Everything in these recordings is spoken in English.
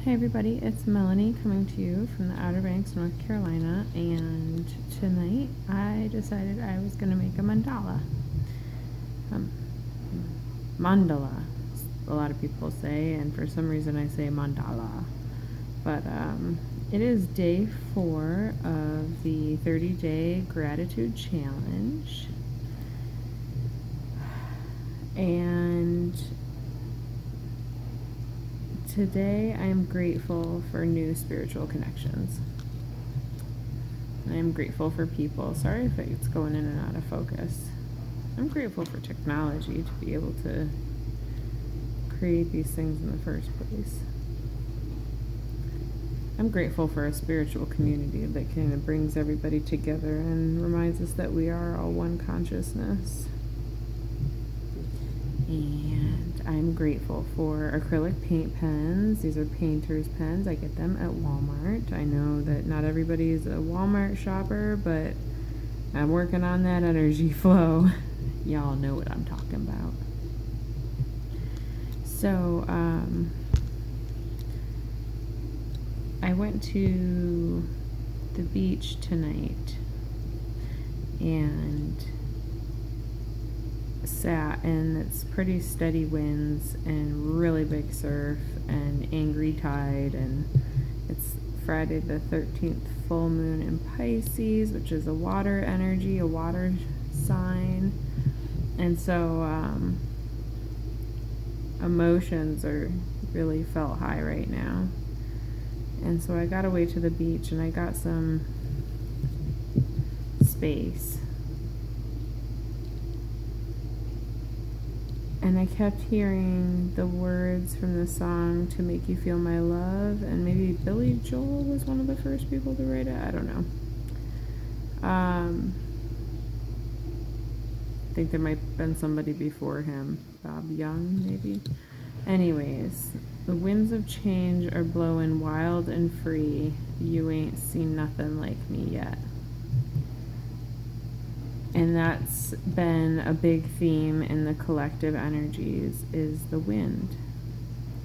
Hey everybody, it's Melanie coming to you from the Outer Banks, North Carolina, and tonight I decided I was going to make a mandala. Mandala, a lot of people say, and for some reason I say mandala. But it is day 4 of the 30-day gratitude challenge. And today I am grateful for new spiritual connections. I am grateful for people. Sorry if it's going in and out of focus. I'm grateful for technology to be able to create these things in the first place. I'm grateful for a spiritual community that kind of brings everybody together and reminds us that we are all one consciousness. And I'm grateful for acrylic paint pens. These are painter's pens. I get them at Walmart. I know that not everybody's a Walmart shopper, but I'm working on that energy flow. Y'all know what I'm talking about. So, I went to the beach tonight and sat, and it's pretty steady winds and really big surf and angry tide, and it's Friday the 13th full moon in Pisces, which is a water energy, a water sign. And so emotions are really felt high right now. And so I got away to the beach and I got some space. And I kept hearing the words from the song "To Make You Feel My Love," and maybe Billy Joel was one of the first people to write it. I don't know. I think there might have been somebody before him. Bob Young, maybe. Anyways, the winds of change are blowing wild and free. You ain't seen nothing like me yet. And that's been a big theme in the collective energies, is the wind.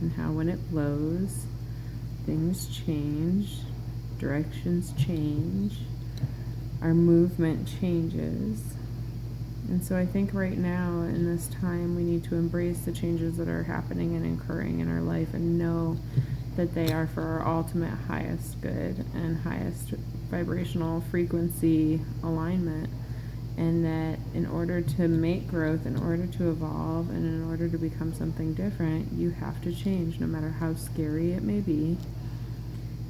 And how when it blows, things change, directions change, our movement changes. And so I think right now, in this time, we need to embrace the changes that are happening and occurring in our life and know that they are for our ultimate highest good and highest vibrational frequency alignment. And that in order to make growth, in order to evolve, and in order to become something different, you have to change, no matter how scary it may be,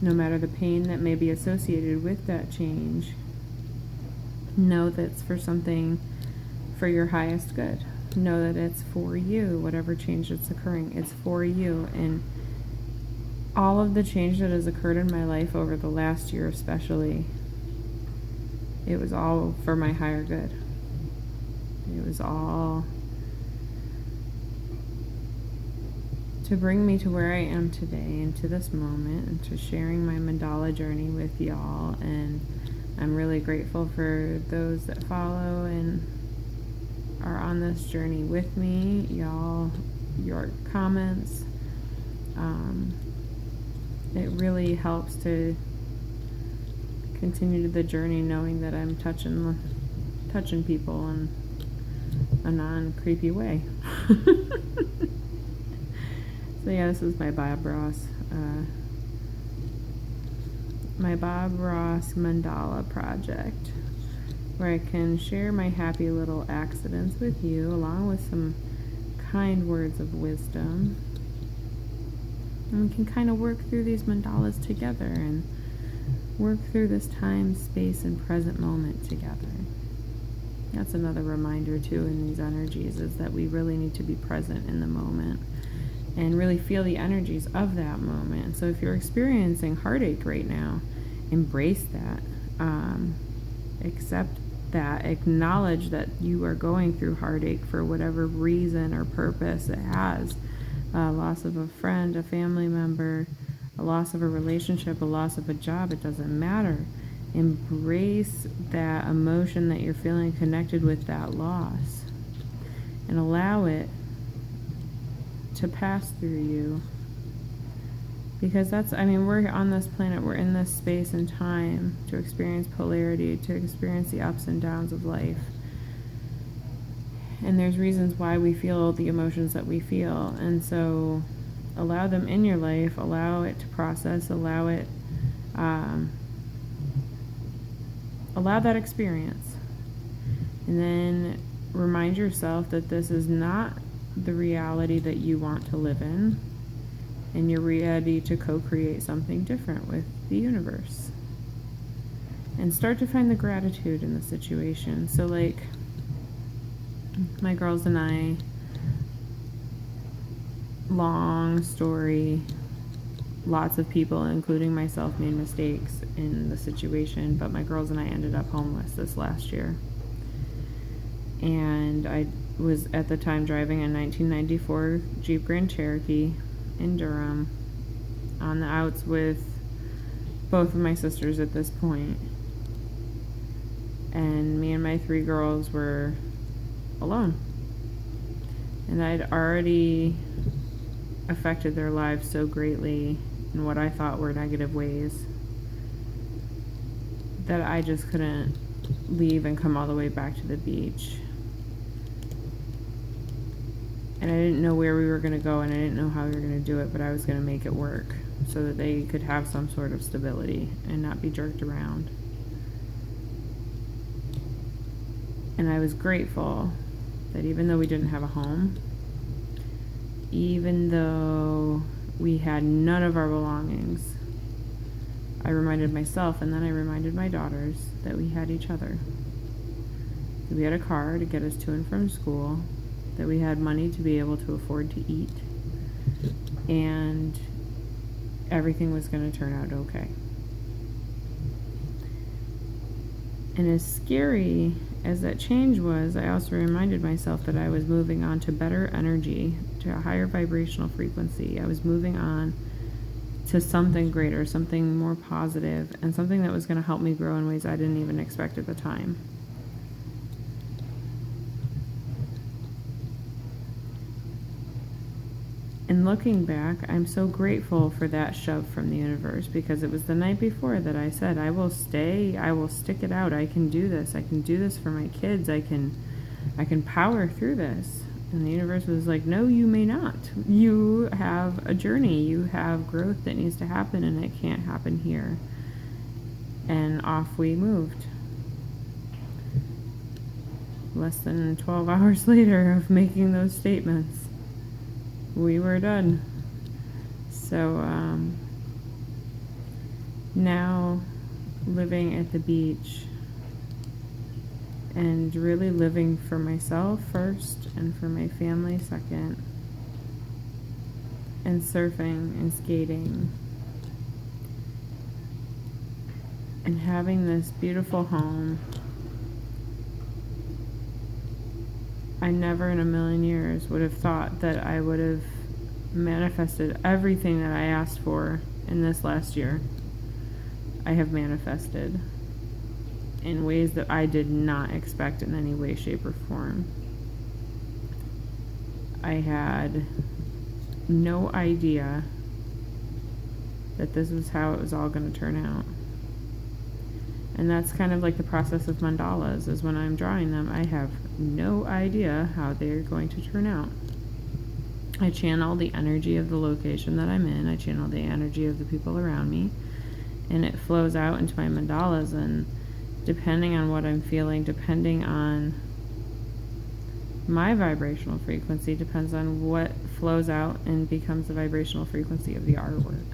no matter the pain that may be associated with that change. Know that it's for something, for your highest good. Know that it's for you, whatever change that's occurring, it's for you. And all of the change that has occurred in my life over the last year especially, it was all for my higher good. It was all to bring me to where I am today and to this moment and to sharing my mandala journey with y'all. And I'm really grateful for those that follow and are on this journey with me. Y'all, your comments, it really helps to continue the journey, knowing that I'm touching people in a non-creepy way. So yeah, this is my Bob Ross mandala project, where I can share my happy little accidents with you, along with some kind words of wisdom. And we can kind of work through these mandalas together and work through this time, space, and present moment together. That's another reminder too in these energies, is that we really need to be present in the moment and really feel the energies of that moment. So if you're experiencing heartache right now, embrace that. Accept that. Acknowledge that you are going through heartache for whatever reason or purpose it has. Loss of a friend, a family member, a loss of a relationship, a loss of a job, it doesn't matter. Embrace that emotion that you're feeling connected with that loss, and allow it to pass through you Because we're on this planet, we're in this space and time to experience polarity, to experience the ups and downs of life. And there's reasons why we feel the emotions that we feel. And so allow them in your life, allow it to process, allow that experience. And then remind yourself that this is not the reality that you want to live in. And you're ready to co-create something different with the universe. And start to find the gratitude in the situation. So like, my girls and I, long story, lots of people, including myself, made mistakes in the situation, but my girls and I ended up homeless this last year. And I was at the time driving a 1994 Jeep Grand Cherokee in Durham on the outs with both of my sisters at this point. And me and my 3 girls were alone. And I'd already affected their lives so greatly in what I thought were negative ways that I just couldn't leave and come all the way back to the beach. And I didn't know where we were going to go, and I didn't know how we were going to do it, but I was going to make it work so that they could have some sort of stability and not be jerked around. And I was grateful that even though we didn't have a home, even though we had none of our belongings, I reminded myself, and then I reminded my daughters, that we had each other. That we had a car to get us to and from school, that we had money to be able to afford to eat, and everything was going to turn out okay. And as scary as that change was, I also reminded myself that I was moving on to better energy, to a higher vibrational frequency. I was moving on to something greater, something more positive, and something that was going to help me grow in ways I didn't even expect at the time. And looking back, I'm so grateful for that shove from the universe, because it was the night before that I said, I will stay, I will stick it out, I can do this for my kids, I can power through this. And the universe was like, no, you may not. You have a journey, you have growth that needs to happen, and it can't happen here. And off we moved. Less than 12 hours later of making those statements, we were done. So now living at the beach and really living for myself first and for my family second, and surfing and skating and having this beautiful home. I never in a million years would have thought that I would have manifested everything that I asked for in this last year. I have manifested in ways that I did not expect in any way, shape, or form. I had no idea that this was how it was all going to turn out. And that's kind of like the process of mandalas, is when I'm drawing them, I have no idea how they're going to turn out. I channel the energy of the location that I'm in, I channel the energy of the people around me, and it flows out into my mandalas. And depending on what I'm feeling, depending on my vibrational frequency, depends on what flows out and becomes the vibrational frequency of the artwork.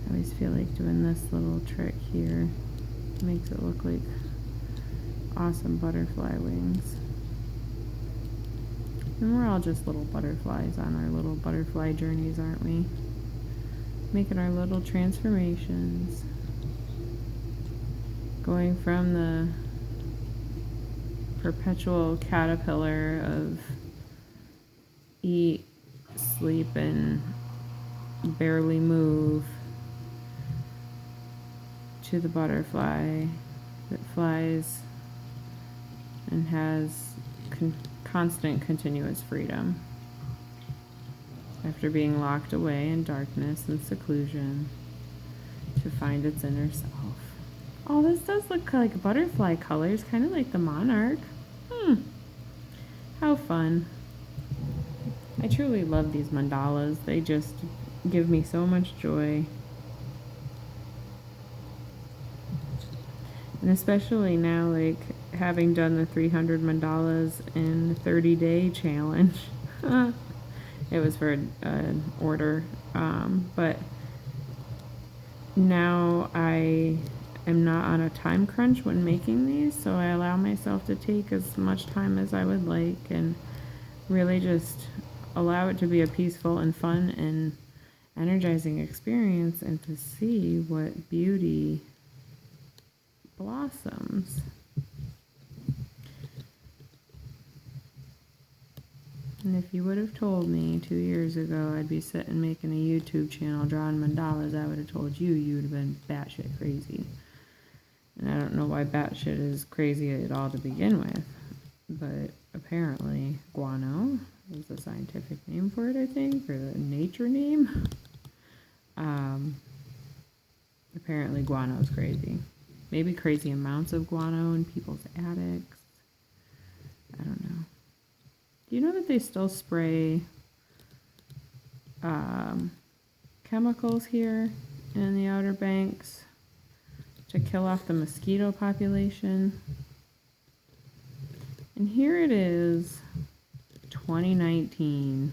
I always feel like doing this little trick here makes it look like awesome butterfly wings. And we're all just little butterflies on our little butterfly journeys, aren't we? Making our little transformations. Going from the perpetual caterpillar of eat, sleep, and barely move, to the butterfly that flies and has constant, continuous freedom after being locked away in darkness and seclusion to find its inner self. Oh, this does look like butterfly colors, kind of like the monarch. How fun. I truly love these mandalas. They just give me so much joy. And especially now, like, having done the 300 mandalas in 30-day challenge. It was for an order. But now I am not on a time crunch when making these, so I allow myself to take as much time as I would like and really just allow it to be a peaceful and fun and energizing experience, and to see what beauty blossoms. And if you would have told me 2 years ago I'd be sitting making a YouTube channel drawing mandalas, I would have told you you'd have been batshit crazy. And I don't know why batshit is crazy at all to begin with, but apparently guano is the scientific name for it, I think, or the nature name. Apparently guano is crazy. Maybe crazy amounts of guano in people's attics. I don't know. Do you know that they still spray chemicals here in the Outer Banks to kill off the mosquito population? And here it is, 2019,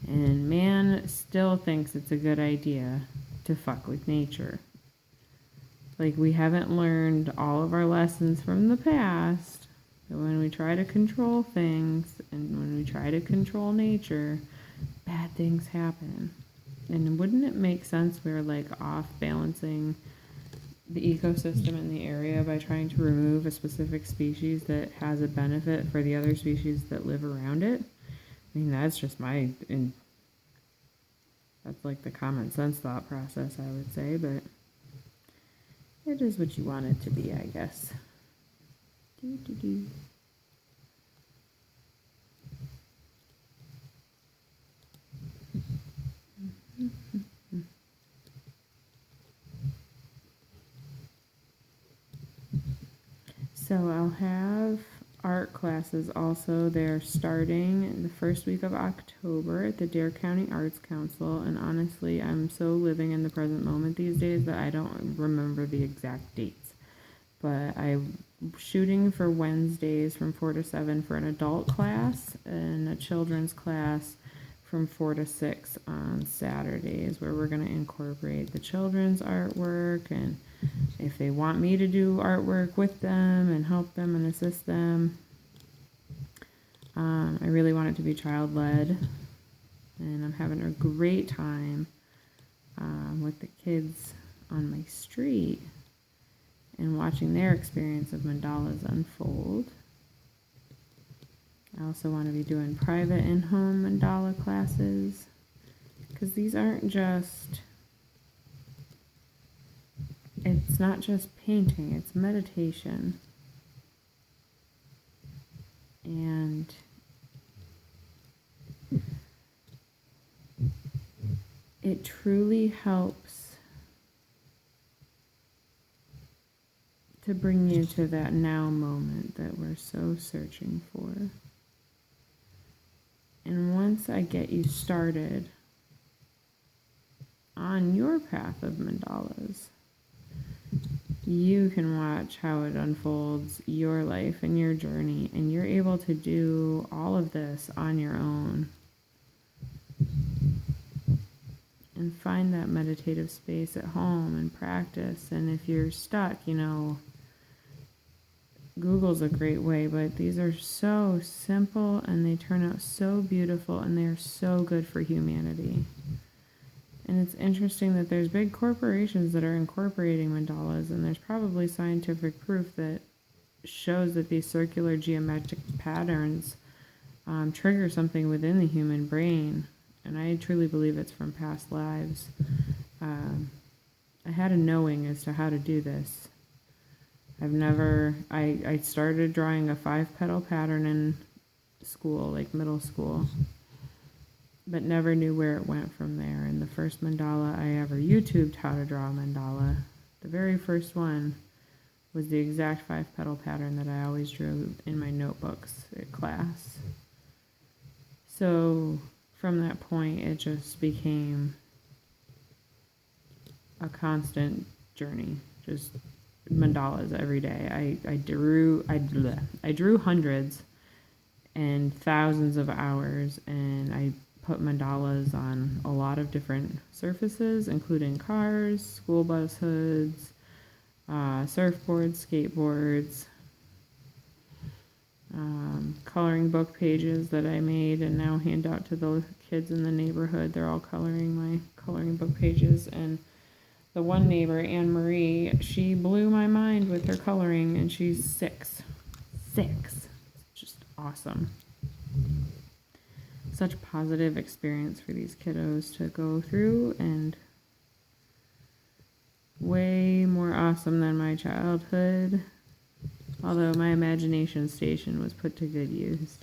and man still thinks it's a good idea to fuck with nature. Like, we haven't learned all of our lessons from the past. But when we try to control things and when we try to control nature, bad things happen. And wouldn't it make sense we're like off balancing the ecosystem in the area by trying to remove a specific species that has a benefit for the other species that live around it? I mean, that's just that's like the common sense thought process, I would say, but it is what you want it to be, I guess. So I'll have art classes also. They're starting the first week of October at the Dare County Arts Council, and honestly, I'm so living in the present moment these days that I don't remember the exact dates. But I'm shooting for Wednesdays from 4 to 7 for an adult class, and a children's class from 4 to 6 on Saturdays, where we're going to incorporate the children's artwork, and if they want me to do artwork with them and help them and assist them. I really want it to be child-led, and I'm having a great time with the kids on my street and watching their experience of mandalas unfold. I also want to be doing private in-home mandala classes, because these aren't just, it's not just painting, it's meditation. And it truly helps to bring you to that now moment that we're so searching for. And once I get you started on your path of mandalas, you can watch how it unfolds your life and your journey, and you're able to do all of this on your own and find that meditative space at home and practice. And if you're stuck, Google's a great way, but these are so simple and they turn out so beautiful, and they're so good for humanity. And it's interesting that there's big corporations that are incorporating mandalas, and there's probably scientific proof that shows that these circular geometric patterns trigger something within the human brain. And I truly believe it's from past lives. I had a knowing as to how to do this. I started drawing a 5-petal pattern in school, like middle school, but never knew where it went from there. And the first mandala I ever YouTubed how to draw a mandala, the very first one, was the exact 5-petal pattern that I always drew in my notebooks at class. So from that point, it just became a constant journey, just mandalas every day. I drew hundreds and thousands of hours, and I put mandalas on a lot of different surfaces, including cars, school bus hoods, surfboards, skateboards, coloring book pages that I made and now hand out to the kids in the neighborhood. They're all coloring my coloring book pages. And the one neighbor, Anne Marie, she blew my mind with her coloring, and she's 6. Just awesome. Such a positive experience for these kiddos to go through, and way more awesome than my childhood, although my imagination station was put to good use.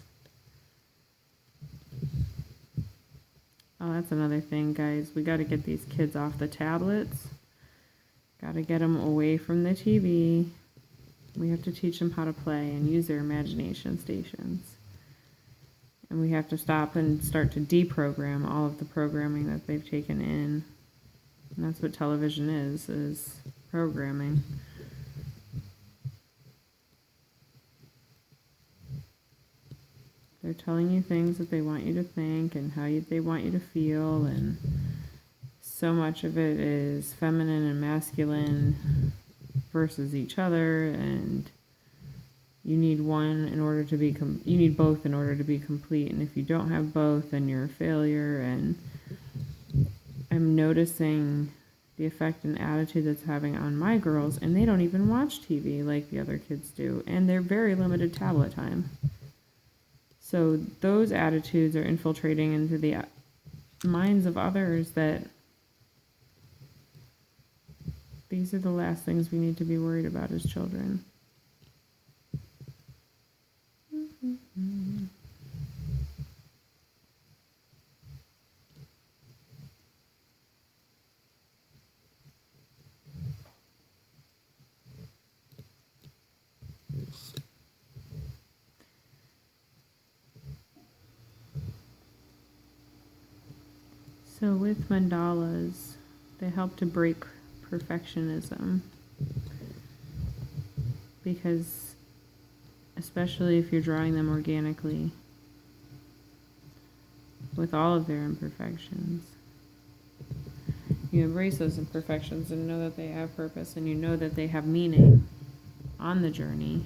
Oh, that's another thing, guys. We got to get these kids off the tablets. Got to get them away from the TV. We have to teach them how to play and use their imagination stations. And we have to stop and start to deprogram all of the programming that they've taken in. And that's what television is programming. They're telling you things that they want you to think and they want you to feel, and so much of it is feminine and masculine versus each other, and you need one in order to be you need both in order to be complete, and if you don't have both, then you're a failure. And I'm noticing the effect and attitude that's having on my girls, and they don't even watch TV like the other kids do, and they're very limited tablet time. So those attitudes are infiltrating into the minds of others that these are the last things we need to be worried about as children. So with mandalas, they help to break perfectionism, because especially if you're drawing them organically with all of their imperfections, you embrace those imperfections and know that they have purpose, and you know that they have meaning on the journey,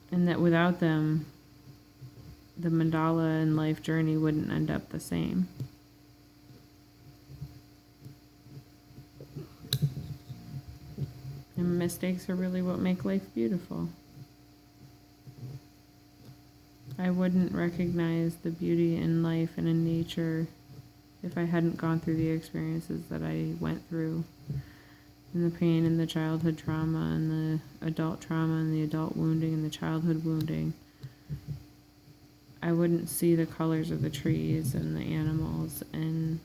and that without them, the mandala and life journey wouldn't end up the same. And mistakes are really what make life beautiful. I wouldn't recognize the beauty in life and in nature if I hadn't gone through the experiences that I went through, and the pain and the childhood trauma and the adult trauma and the adult wounding and the childhood wounding. I wouldn't see the colors of the trees and the animals and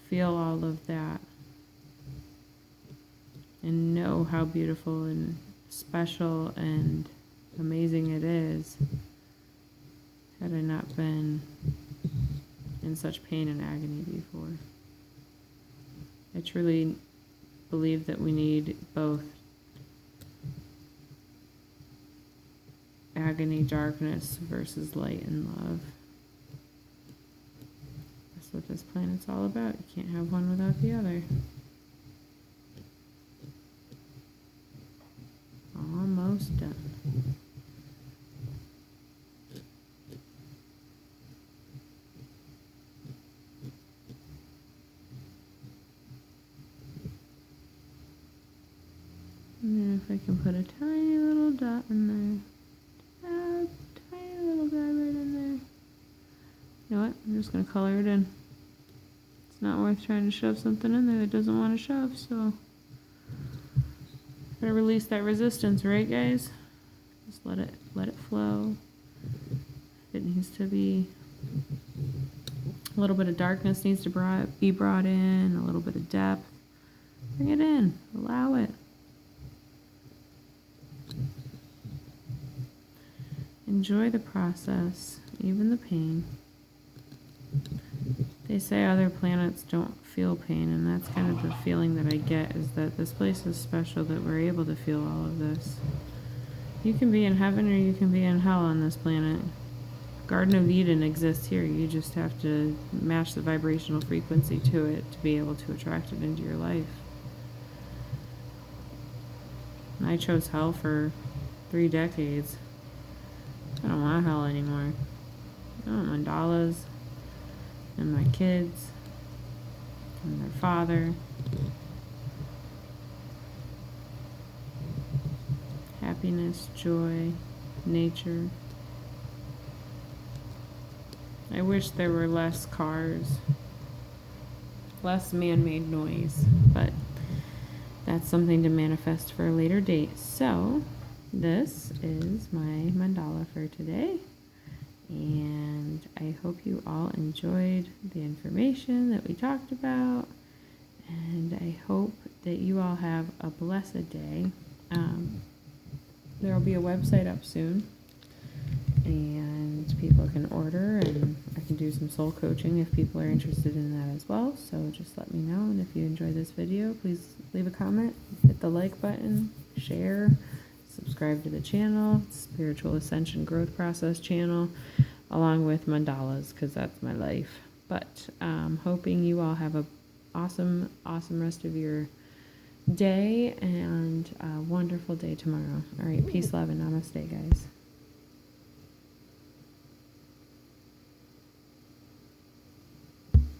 feel all of that and know how beautiful and special and amazing it is, had I not been in such pain and agony before. I truly believe that we need both agony, darkness versus light and love. That's what this planet's all about. You can't have one without the other. Almost done. And then if I can put a tiny little dot in there. Tiny little guy right in there. You know what? I'm just going to color it in. It's not worth trying to shove something in there that doesn't want to shove, so gotta release that resistance, right guys? Just let it flow. It needs to be, a little bit of darkness needs to be brought in, a little bit of depth. Bring it in, allow it. Enjoy the process, even the pain. They say other planets don't feel pain, and that's kind of the feeling that I get, is that this place is special, that we're able to feel all of this. You can be in heaven or you can be in hell on this planet. Garden of Eden exists here. You just have to match the vibrational frequency to it to be able to attract it into your life. And I chose hell for 3 decades. I don't want hell anymore. I want mandalas and my kids and their father. Happiness, joy, nature. I wish there were less cars, less man-made noise, but that's something to manifest for a later date. So, this is my mandala for today, and I hope you all enjoyed the information that we talked about, and I hope that you all have a blessed day. There will be a website up soon, and people can order, and I can do some soul coaching if people are interested in that as well. So just let me know, and if you enjoy this video, please leave a comment, hit the like button, share, subscribe to the channel, Spiritual Ascension Growth Process channel, along with mandalas, because that's my life. But hoping you all have a awesome rest of your day, and a wonderful day tomorrow. All right, peace, love, and namaste, guys.